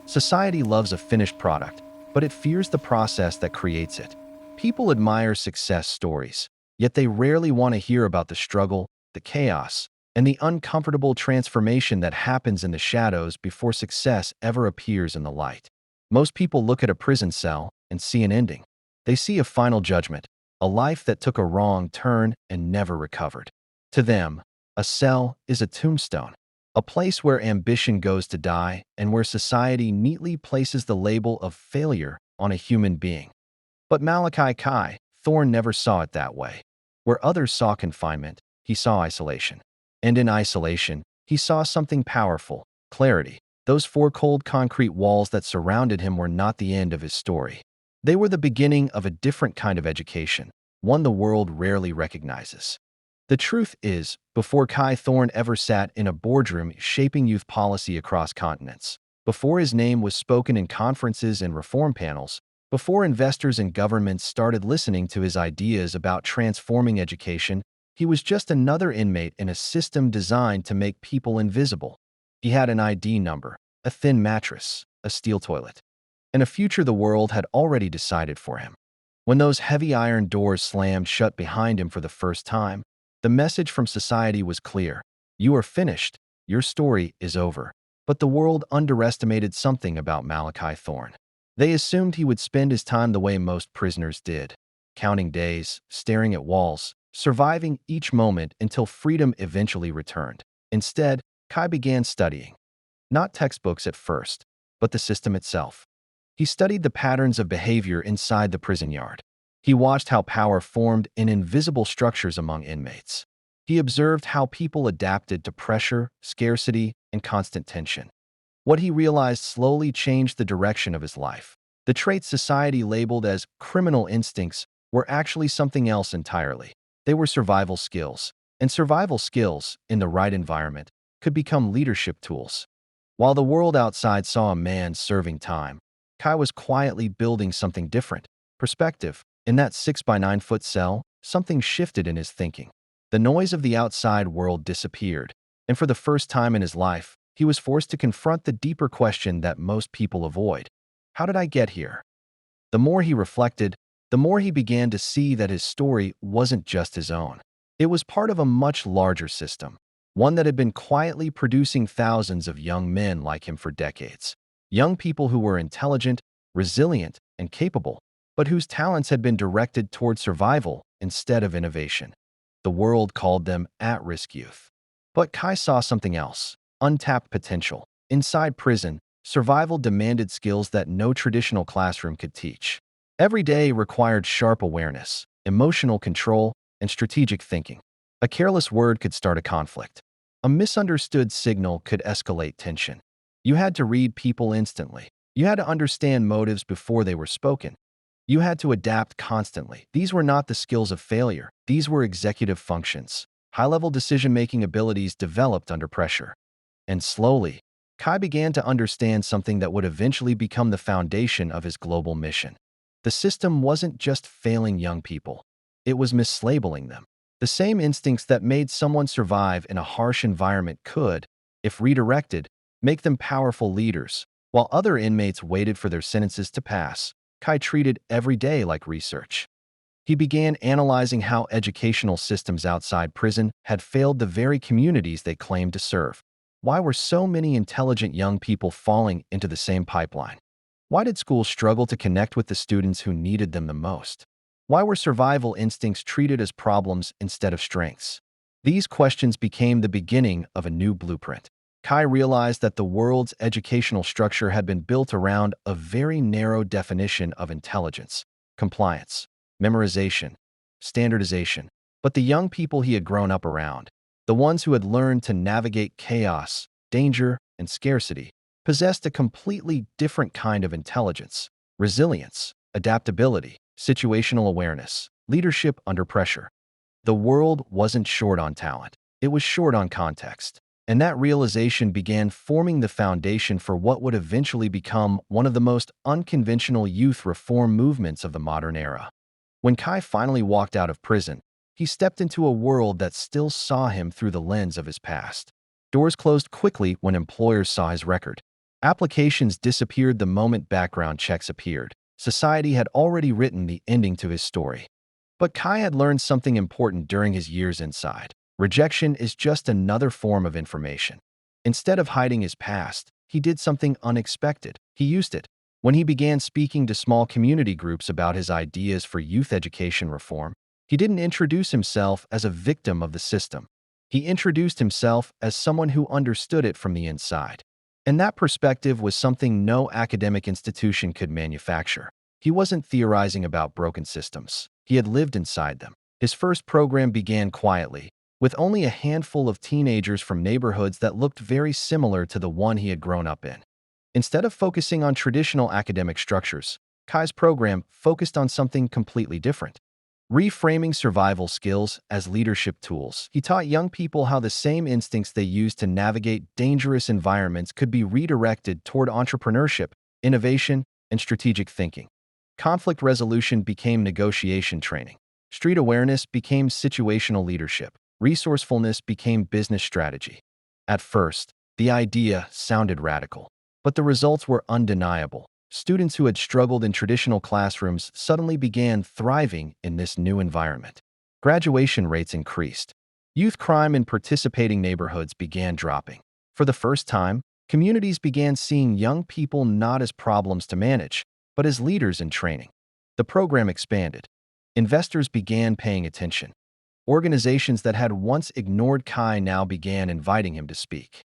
Society loves a finished product, but it fears the process that creates it. People admire success stories, yet they rarely want to hear about the struggle, the chaos, and the uncomfortable transformation that happens in the shadows before success ever appears in the light. Most people look at a prison cell and see an ending. They see a final judgment, a life that took a wrong turn and never recovered. To them, a cell is a tombstone, a place where ambition goes to die and where society neatly places the label of failure on a human being. But Malakai Thorne never saw it that way. Where others saw confinement, he saw isolation. And in isolation, he saw something powerful: clarity. Those four cold concrete walls that surrounded him were not the end of his story. They were the beginning of a different kind of education, one the world rarely recognizes. The truth is, before Kai Thorne ever sat in a boardroom shaping youth policy across continents, before his name was spoken in conferences and reform panels, before investors and governments started listening to his ideas about transforming education, he was just another inmate in a system designed to make people invisible. He had an ID number, a thin mattress, a steel toilet, and a future the world had already decided for him. When those heavy iron doors slammed shut behind him for the first time, the message from society was clear: you are finished, your story is over. But the world underestimated something about Malakai Thorne. They assumed he would spend his time the way most prisoners did, counting days, staring at walls, surviving each moment until freedom eventually returned. Instead, Kai began studying. Not textbooks at first, but the system itself. He studied the patterns of behavior inside the prison yard. He watched how power formed in invisible structures among inmates. He observed how people adapted to pressure, scarcity, and constant tension. What he realized slowly changed the direction of his life. The traits society labeled as criminal instincts were actually something else entirely. They were survival skills, and survival skills, in the right environment, could become leadership tools. While the world outside saw a man serving time, Kai was quietly building something different: perspective. In that 6 by 9 foot cell, something shifted in his thinking. The noise of the outside world disappeared, and for the first time in his life, he was forced to confront the deeper question that most people avoid: how did I get here? The more he reflected, the more he began to see that his story wasn't just his own. It was part of a much larger system, one that had been quietly producing thousands of young men like him for decades. Young people who were intelligent, resilient, and capable, but whose talents had been directed toward survival instead of innovation. The world called them at-risk youth. But Kai saw something else: untapped potential. Inside prison, survival demanded skills that no traditional classroom could teach. Every day required sharp awareness, emotional control, and strategic thinking. A careless word could start a conflict. A misunderstood signal could escalate tension. You had to read people instantly. You had to understand motives before they were spoken. You had to adapt constantly. These were not the skills of failure. These were executive functions, high-level decision-making abilities developed under pressure. And slowly, Kai began to understand something that would eventually become the foundation of his global mission. The system wasn't just failing young people. It was mislabeling them. The same instincts that made someone survive in a harsh environment could, if redirected, make them powerful leaders. While other inmates waited for their sentences to pass, Kai treated every day like research. He began analyzing how educational systems outside prison had failed the very communities they claimed to serve. Why were so many intelligent young people falling into the same pipeline? Why did schools struggle to connect with the students who needed them the most? Why were survival instincts treated as problems instead of strengths? These questions became the beginning of a new blueprint. Kai realized that the world's educational structure had been built around a very narrow definition of intelligence: compliance, memorization, standardization. But the young people he had grown up around, the ones who had learned to navigate chaos, danger, and scarcity, possessed a completely different kind of intelligence: resilience, adaptability, situational awareness, leadership under pressure. The world wasn't short on talent. It was short on context. And that realization began forming the foundation for what would eventually become one of the most unconventional youth reform movements of the modern era. When Kai finally walked out of prison, he stepped into a world that still saw him through the lens of his past. Doors closed quickly when employers saw his record. Applications disappeared the moment background checks appeared. Society had already written the ending to his story. But Kai had learned something important during his years inside. Rejection is just another form of information. Instead of hiding his past, he did something unexpected. He used it. When he began speaking to small community groups about his ideas for youth education reform, he didn't introduce himself as a victim of the system. He introduced himself as someone who understood it from the inside. And that perspective was something no academic institution could manufacture. He wasn't theorizing about broken systems. He had lived inside them. His first program began quietly, with only a handful of teenagers from neighborhoods that looked very similar to the one he had grown up in. Instead of focusing on traditional academic structures, Kai's program focused on something completely different. Reframing survival skills as leadership tools. He taught young people how the same instincts they used to navigate dangerous environments could be redirected toward entrepreneurship, innovation, and strategic thinking. Conflict resolution became negotiation training. Street awareness became situational leadership. Resourcefulness became business strategy. At first, the idea sounded radical, but the results were undeniable. Students who had struggled in traditional classrooms suddenly began thriving in this new environment. Graduation rates increased. Youth crime in participating neighborhoods began dropping. For the first time, communities began seeing young people not as problems to manage, but as leaders in training. The program expanded. Investors began paying attention. Organizations that had once ignored Kai now began inviting him to speak.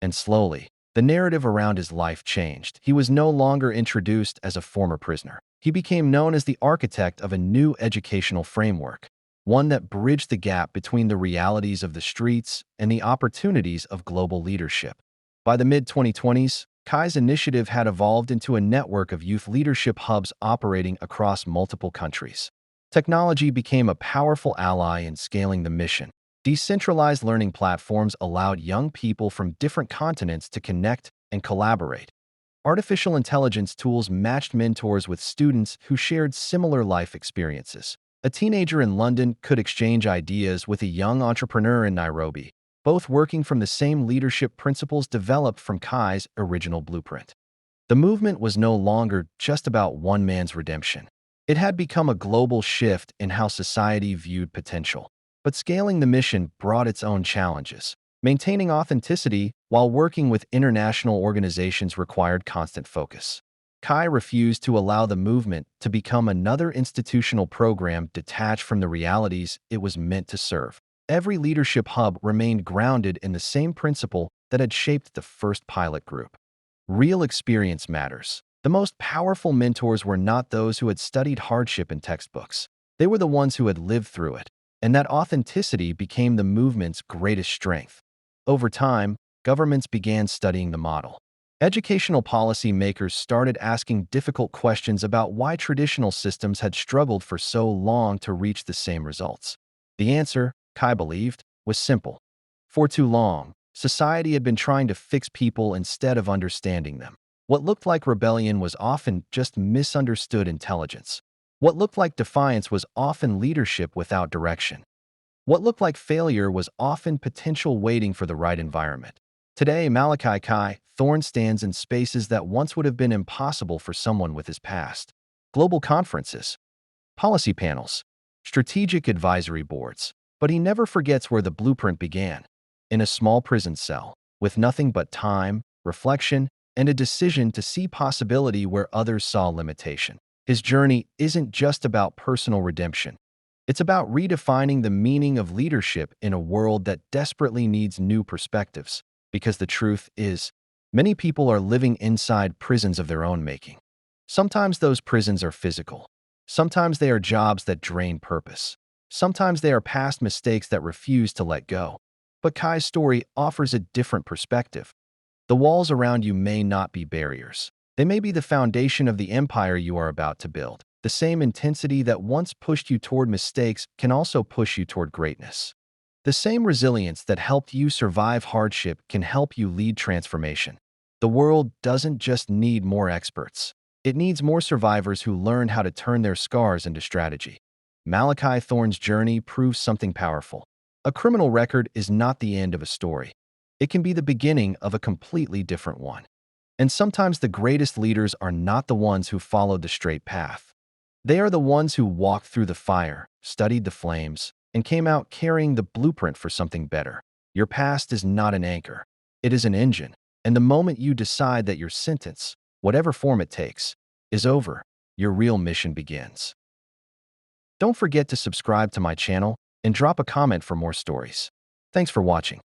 And slowly, the narrative around his life changed. He was no longer introduced as a former prisoner. He became known as the architect of a new educational framework, one that bridged the gap between the realities of the streets and the opportunities of global leadership. By the mid-2020s, Kai's initiative had evolved into a network of youth leadership hubs operating across multiple countries. Technology became a powerful ally in scaling the mission. Decentralized learning platforms allowed young people from different continents to connect and collaborate. Artificial intelligence tools matched mentors with students who shared similar life experiences. A teenager in London could exchange ideas with a young entrepreneur in Nairobi, both working from the same leadership principles developed from Kai's original blueprint. The movement was no longer just about one man's redemption. It had become a global shift in how society viewed potential. But scaling the mission brought its own challenges. Maintaining authenticity while working with international organizations required constant focus. Kai refused to allow the movement to become another institutional program detached from the realities it was meant to serve. Every leadership hub remained grounded in the same principle that had shaped the first pilot group. Real experience matters. The most powerful mentors were not those who had studied hardship in textbooks. They were the ones who had lived through it. And that authenticity became the movement's greatest strength. Over time, governments began studying the model. Educational policy makers started asking difficult questions about why traditional systems had struggled for so long to reach the same results. The answer, Kai believed, was simple. For too long, society had been trying to fix people instead of understanding them. What looked like rebellion was often just misunderstood intelligence. What looked like defiance was often leadership without direction. What looked like failure was often potential waiting for the right environment. Today, Malakai Thorne stands in spaces that once would have been impossible for someone with his past. Global conferences, policy panels, strategic advisory boards. But he never forgets where the blueprint began. In a small prison cell, with nothing but time, reflection, and a decision to see possibility where others saw limitation. His journey isn't just about personal redemption. It's about redefining the meaning of leadership in a world that desperately needs new perspectives. Because the truth is, many people are living inside prisons of their own making. Sometimes those prisons are physical. Sometimes they are jobs that drain purpose. Sometimes they are past mistakes that refuse to let go. But Kai's story offers a different perspective. The walls around you may not be barriers. They may be the foundation of the empire you are about to build. The same intensity that once pushed you toward mistakes can also push you toward greatness. The same resilience that helped you survive hardship can help you lead transformation. The world doesn't just need more experts. It needs more survivors who learn how to turn their scars into strategy. Malakai Thorne's journey proves something powerful. A criminal record is not the end of a story. It can be the beginning of a completely different one. And sometimes the greatest leaders are not the ones who followed the straight path. They are the ones who walked through the fire, studied the flames, and came out carrying the blueprint for something better. Your past is not an anchor. It is an engine. And the moment you decide that your sentence, whatever form it takes, is over, your real mission begins. Don't forget to subscribe to my channel and drop a comment for more stories. Thanks for watching.